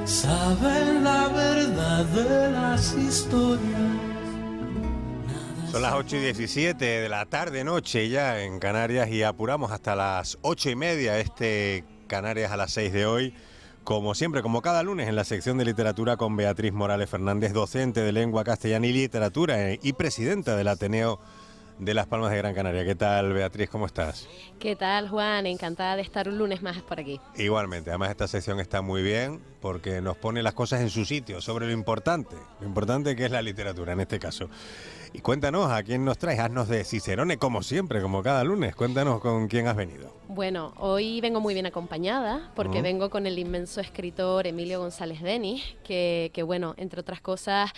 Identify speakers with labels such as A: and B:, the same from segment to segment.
A: saben la verdad de las historias.
B: Son las 8:17 de la tarde, noche ya en Canarias, y apuramos hasta las 8:30 Canarias a las 6 de hoy. Como siempre, como cada lunes en la sección de literatura con Beatriz Morales Fernández, docente de lengua castellana y literatura y presidenta del Ateneo de Las Palmas de Gran Canaria. ¿Qué tal, Beatriz? ¿Cómo estás?
C: ¿Qué tal, Juan? Encantada de estar un lunes más por aquí.
B: Igualmente, además esta sección está muy bien porque nos pone las cosas en su sitio, sobre lo importante que es la literatura en este caso. Y cuéntanos, ¿a quién nos traes? Haznos de Cicerone, como siempre, como cada lunes. Cuéntanos con quién has venido.
C: Bueno, hoy vengo muy bien acompañada porque vengo con el inmenso escritor Emilio González Denis, que bueno, entre otras cosas,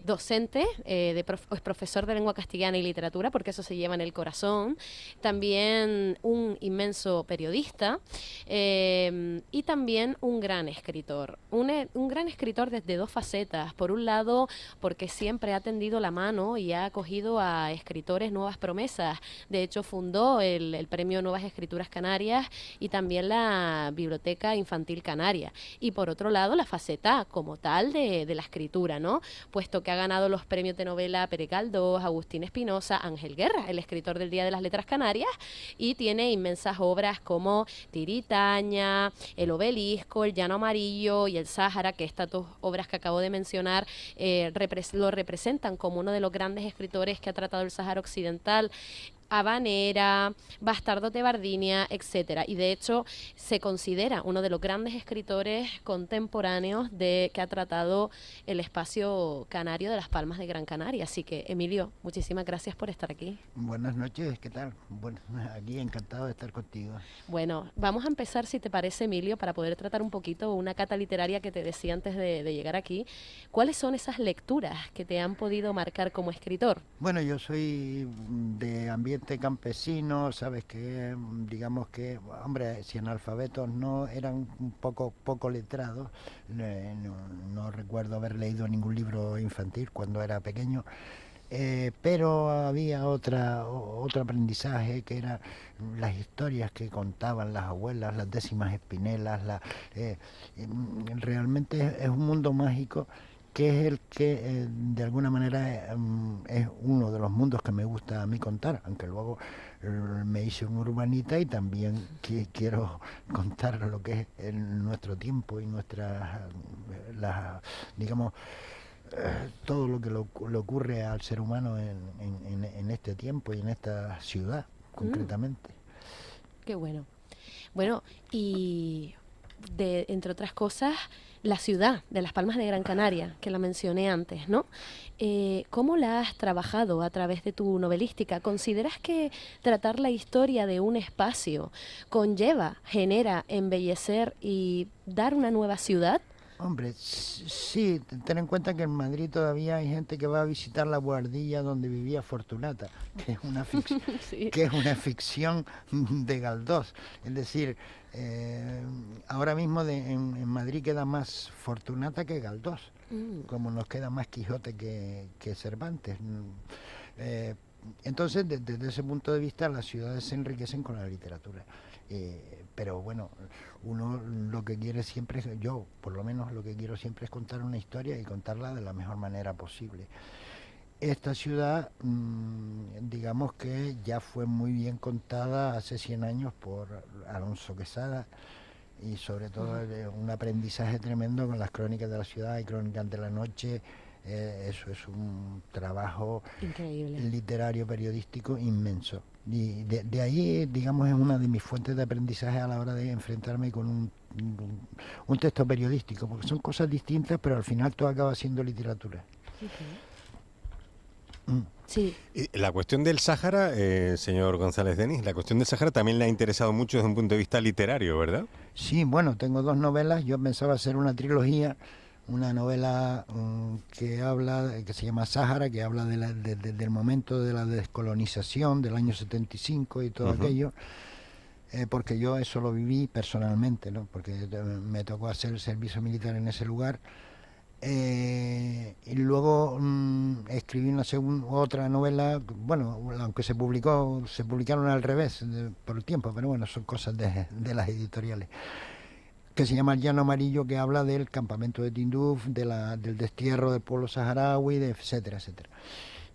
C: docente, es profesor de lengua castellana y literatura, porque eso se lleva en el corazón. También un inmenso periodista y también un gran escritor. Un gran escritor desde dos facetas. Por un lado, porque siempre ha tendido la mano y ha acogido a escritores nuevas promesas. De hecho, fundó el premio Nuevas Escrituras Canarias y también la Biblioteca Infantil Canaria. Y por otro lado, la faceta como tal de la escritura, ¿no? Puesto que ha ganado los premios de novela Pere Galdós, Agustín Espinosa, Ángel Guerra, el escritor del Día de las Letras Canarias, y tiene inmensas obras como Tiritaña, El Obelisco, El Llano Amarillo y El Sáhara, que estas dos obras que acabo de mencionar lo representan como uno de los grandes escritores que ha tratado el Sáhara Occidental. Habanera, Bastardos de Bardinia, etcétera. Y de hecho se considera uno de los grandes escritores contemporáneos que ha tratado el espacio canario de Las Palmas de Gran Canaria. Así que, Emilio, muchísimas gracias por estar aquí.
D: Buenas noches, ¿qué tal? Bueno, aquí encantado de estar contigo.
C: Bueno, vamos a empezar, si te parece, Emilio, para poder tratar un poquito una cata literaria que te decía antes de llegar aquí. ¿Cuáles son esas lecturas que te han podido marcar como escritor?
D: Bueno, yo soy de ambiente campesino, sabes que, digamos que, hombre, si analfabetos no, eran un poco letrados. No recuerdo haber leído ningún libro infantil cuando era pequeño. Pero había otro aprendizaje, que eran las historias que contaban las abuelas, las décimas espinelas. Realmente es un mundo mágico, que es el que de alguna manera es uno de los mundos que me gusta a mí contar, aunque luego me hice un urbanita y también quiero contar lo que es nuestro tiempo y digamos, todo lo que le ocurre al ser humano en este tiempo y en esta ciudad, concretamente.
C: Qué bueno. Bueno, y entre otras cosas, la ciudad de Las Palmas de Gran Canaria, que la mencioné antes, ¿no? ¿Cómo la has trabajado a través de tu novelística? ¿Consideras que tratar la historia de un espacio genera embellecer y dar una nueva ciudad?
D: Hombre, sí, ten en cuenta que en Madrid todavía hay gente que va a visitar la buhardilla donde vivía Fortunata, que es una
C: Sí.
D: que es una ficción de Galdós. Es decir, ahora mismo en Madrid queda más Fortunata que Galdós, como nos queda más Quijote que Cervantes. Entonces, desde ese punto de vista, las ciudades se enriquecen con la literatura. Pero bueno, uno lo que quiere siempre, yo por lo menos lo que quiero siempre es contar una historia y contarla de la mejor manera posible. Esta ciudad, digamos que ya fue muy bien contada hace 100 años por Alonso Quesada, y sobre todo un aprendizaje tremendo con las crónicas de la ciudad y crónicas de la noche. Eso es un trabajo
C: increíble,
D: literario, periodístico inmenso. Y de ahí, digamos, es una de mis fuentes de aprendizaje a la hora de enfrentarme con un texto periodístico, porque son cosas distintas, pero al final todo acaba siendo literatura.
C: Sí.
B: Y la cuestión del Sáhara, señor González Denis, la cuestión del Sáhara también le ha interesado mucho desde un punto de vista literario, ¿verdad? Sí,
D: bueno, tengo 2 novelas. Yo pensaba hacer una trilogía, una novela que se llama Sáhara, que habla del momento de la descolonización del año 75 y todo aquello, porque yo eso lo viví personalmente, ¿no? Porque me tocó hacer el servicio militar en ese lugar. Y luego escribí otra novela, bueno, aunque se publicaron al revés por el tiempo, pero bueno, son cosas de las editoriales. que se llama El Llano Amarillo, que habla del campamento de Tinduf, del destierro del pueblo saharaui, etcétera, etcétera.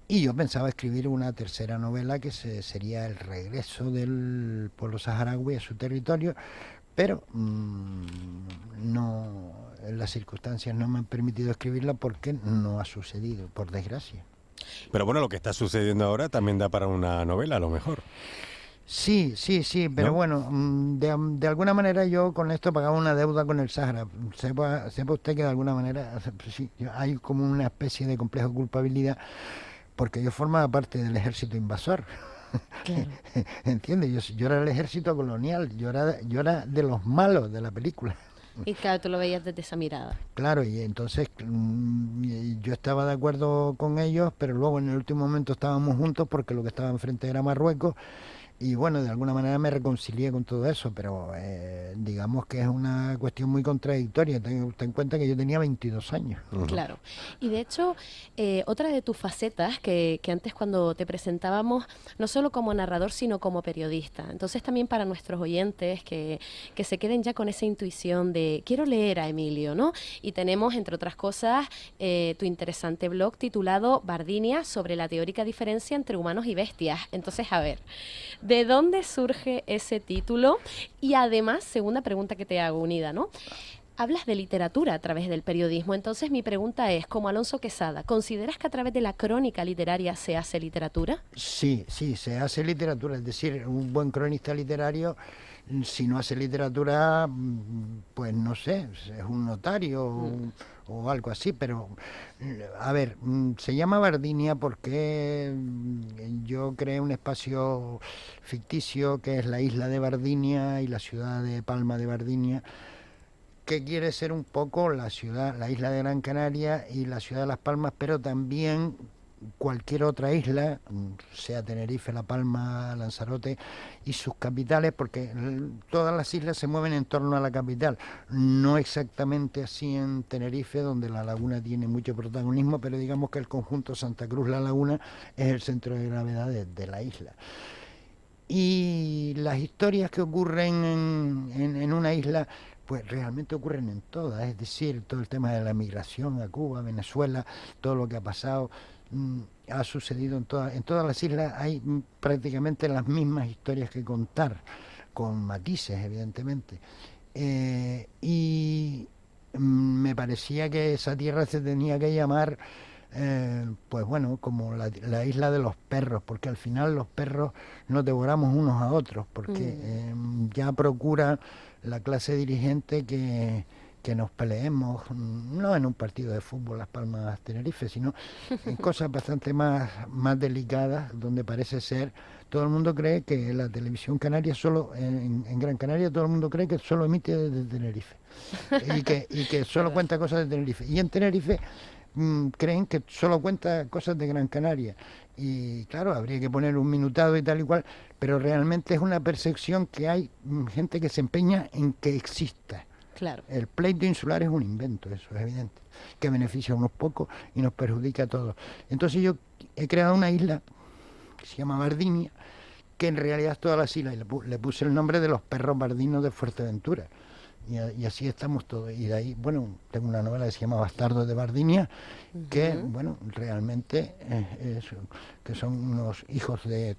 D: Y yo pensaba escribir una tercera novela que sería el regreso del pueblo saharaui a su territorio, pero no, las circunstancias no me han permitido escribirla porque no ha sucedido, por desgracia.
B: Pero bueno, lo que está sucediendo ahora también da para una novela, a lo mejor.
D: Sí, pero
B: ¿no?
D: bueno, de alguna manera yo con esto pagaba una deuda con el Sahara. Sepa usted que de alguna manera sí, hay como una especie de complejo de culpabilidad porque yo formaba parte del ejército invasor.
C: Claro.
D: ¿Entiendes? Yo era el ejército colonial, yo era de los malos de la película.
C: Y claro, tú lo veías desde esa mirada.
D: Claro, y entonces yo estaba de acuerdo con ellos, pero luego en el último momento estábamos juntos porque lo que estaba enfrente era Marruecos. Y bueno, de alguna manera me reconcilié con todo eso, pero digamos que es una cuestión muy contradictoria. Tenga usted en cuenta que yo tenía 22 años.
C: Claro. Y de hecho, otra de tus facetas que antes cuando te presentábamos, no solo como narrador, sino como periodista. Entonces también para nuestros oyentes que se queden ya con esa intuición de quiero leer a Emilio, ¿no? Y tenemos, entre otras cosas, tu interesante blog titulado Bardinia, sobre la teórica diferencia entre humanos y bestias. Entonces, a ver, ¿de dónde surge ese título? Y además, segunda pregunta que te hago unida, ¿no? Hablas de literatura a través del periodismo, entonces mi pregunta es, como Alonso Quesada, ¿consideras que a través de la crónica literaria se hace literatura?
D: Sí, se hace literatura, es decir, un buen cronista literario, si no hace literatura, pues no sé, es un notario o algo así, pero a ver, se llama Bardinia porque yo creé un espacio ficticio que es la isla de Bardinia y la ciudad de Palma de Bardinia, que quiere ser un poco la isla de Gran Canaria y la ciudad de Las Palmas, pero también cualquier otra isla, sea Tenerife, La Palma, Lanzarote y sus capitales, porque todas las islas se mueven en torno a la capital, no exactamente así en Tenerife, donde la laguna tiene mucho protagonismo, pero digamos que el conjunto Santa Cruz-La Laguna es el centro de gravedad de la isla. Y las historias que ocurren en una isla, pues realmente ocurren en todas, es decir, todo el tema de la migración a Cuba, Venezuela, todo lo que ha pasado, ha sucedido en todas las islas. Hay prácticamente las mismas historias que contar, con matices, evidentemente. Y me parecía que esa tierra se tenía que llamar, pues bueno, como la isla de los perros, porque al final los perros nos devoramos unos a otros, porque ya procura la clase dirigente que nos peleemos, no en un partido de fútbol Las Palmas Tenerife, sino en cosas bastante más delicadas, donde parece ser, todo el mundo cree que la televisión canaria solo, en Gran Canaria todo el mundo cree que solo emite desde Tenerife, y que solo cuenta cosas de Tenerife, y en Tenerife creen que solo cuenta cosas de Gran Canaria, y claro, habría que poner un minutado y tal y cual, pero realmente es una percepción que hay gente que se empeña en que exista.
C: Claro.
D: El pleito insular es un invento, eso es evidente, que beneficia a unos pocos y nos perjudica a todos. Entonces yo he creado una isla que se llama Bardinia, que en realidad es todas las islas, y le puse el nombre de los perros bardinos de Fuerteventura. Y así estamos todos. Y de ahí, bueno, tengo una novela que se llama Bastardos de Bardinia, que, bueno, realmente que son unos hijos de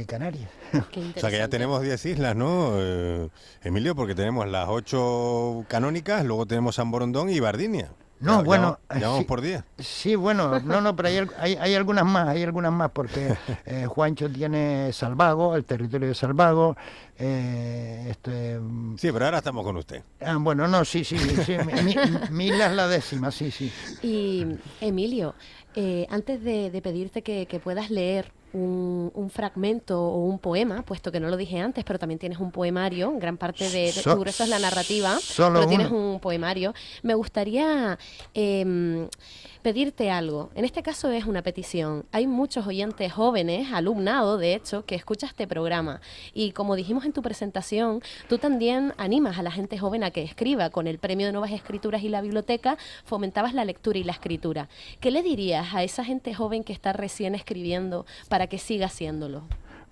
D: Canarias.
B: O sea que ya tenemos 10 islas, ¿no, Emilio? Porque tenemos las 8 canónicas, luego tenemos San Borondón y Bardinia.
D: No,
B: ya,
D: bueno,
B: ya vamos por 10.
D: Sí, bueno, no, pero hay algunas más, porque Juancho tiene Salvago, el territorio de Salvago,
B: Sí, pero ahora estamos con usted.
D: Bueno, no, sí, mi isla es la 10ª, sí.
C: Y Emilio, antes de pedirte que puedas leer un fragmento o un poema, puesto que no lo dije antes, pero también tienes un poemario, gran parte de tu grueso es la narrativa, pero tienes un poemario. Me gustaría pedirte algo. En este caso es una petición. Hay muchos oyentes jóvenes, alumnado de hecho, que escucha este programa. Y como dijimos en tu presentación, tú también animas a la gente joven a que escriba. Con el Premio de Nuevas Escrituras y la biblioteca fomentabas la lectura y la escritura. ¿Qué le dirías a esa gente joven que está recién escribiendo para que siga haciéndolo?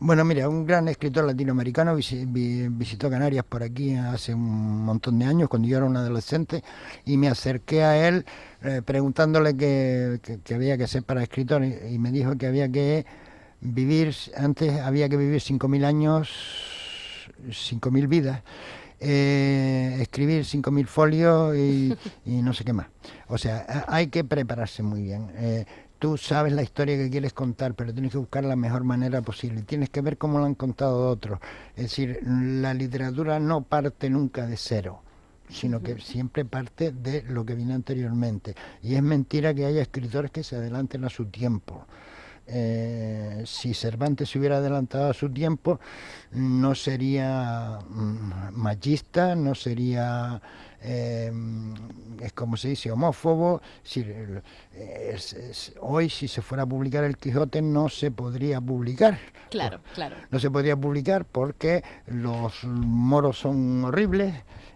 D: Bueno, mira, un gran escritor latinoamericano visitó Canarias por aquí hace un montón de años, cuando yo era un adolescente, y me acerqué a él preguntándole qué había que hacer para escritor, y me dijo que había que vivir, antes había que vivir 5.000 años, 5.000 vidas, escribir 5.000 folios y no sé qué más. O sea, hay que prepararse muy bien. Tú sabes la historia que quieres contar, pero tienes que buscar la mejor manera posible. Tienes que ver cómo lo han contado otros. Es decir, la literatura no parte nunca de cero, sino que siempre parte de lo que viene anteriormente. Y es mentira que haya escritores que se adelanten a su tiempo. Si Cervantes se hubiera adelantado a su tiempo, no sería machista, no sería, es como se dice, homófobo. Hoy, si se fuera a publicar el Quijote, no se podría publicar.
C: Claro, claro.
D: No se podría publicar porque los moros son horribles.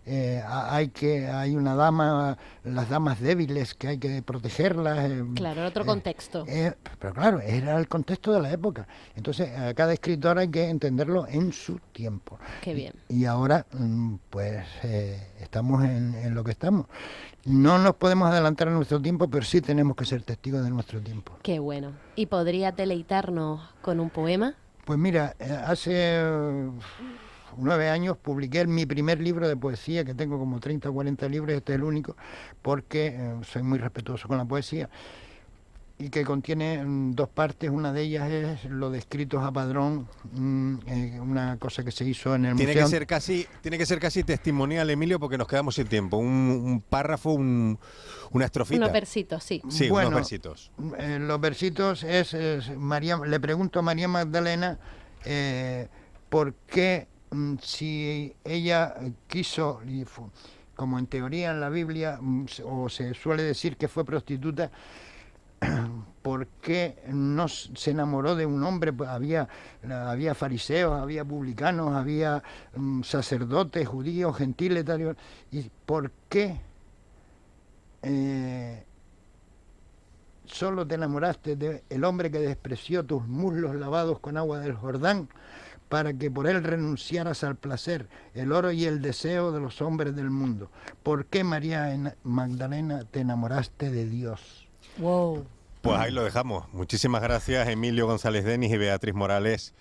D: Hay una dama, las damas débiles, que hay que protegerlas.
C: Claro, en otro contexto.
D: Pero claro, era el contexto de la época. Entonces, a cada escritor hay que entenderlo en su tiempo.
C: Qué bien.
D: Y ahora, pues, estamos en lo que estamos. No nos podemos adelantar a nuestro tiempo, pero sí tenemos que ser testigos de nuestro tiempo.
C: Qué bueno. ¿Y podrías deleitarnos con un poema?
D: Pues mira, hace 9 años publiqué mi primer libro de poesía, que tengo como 30 o 40 libros, este es el único, porque soy muy respetuoso con la poesía, y que contiene 2 partes. Una de ellas es lo de escritos a padrón, una cosa que se hizo en el museo.
B: Tiene que ser casi testimonial, Emilio, porque nos quedamos sin tiempo. Un párrafo, una estrofita.
C: Unos versitos, sí.
B: Sí,
D: bueno,
B: unos versitos.
D: Los versitos le pregunto a María Magdalena por qué, si ella quiso, como en teoría en la Biblia, o se suele decir que fue prostituta, ¿por qué no se enamoró de un hombre? Pues había fariseos, había publicanos, había sacerdotes, judíos, gentiles, tal, y ¿por qué solo te enamoraste del hombre que despreció tus muslos lavados con agua del Jordán, para que por él renunciaras al placer, el oro y el deseo de los hombres del mundo? ¿Por qué, María Magdalena, te enamoraste de Dios?
C: Wow.
B: Pues ahí lo dejamos. Muchísimas gracias, Emilio González Denis y Beatriz Morales,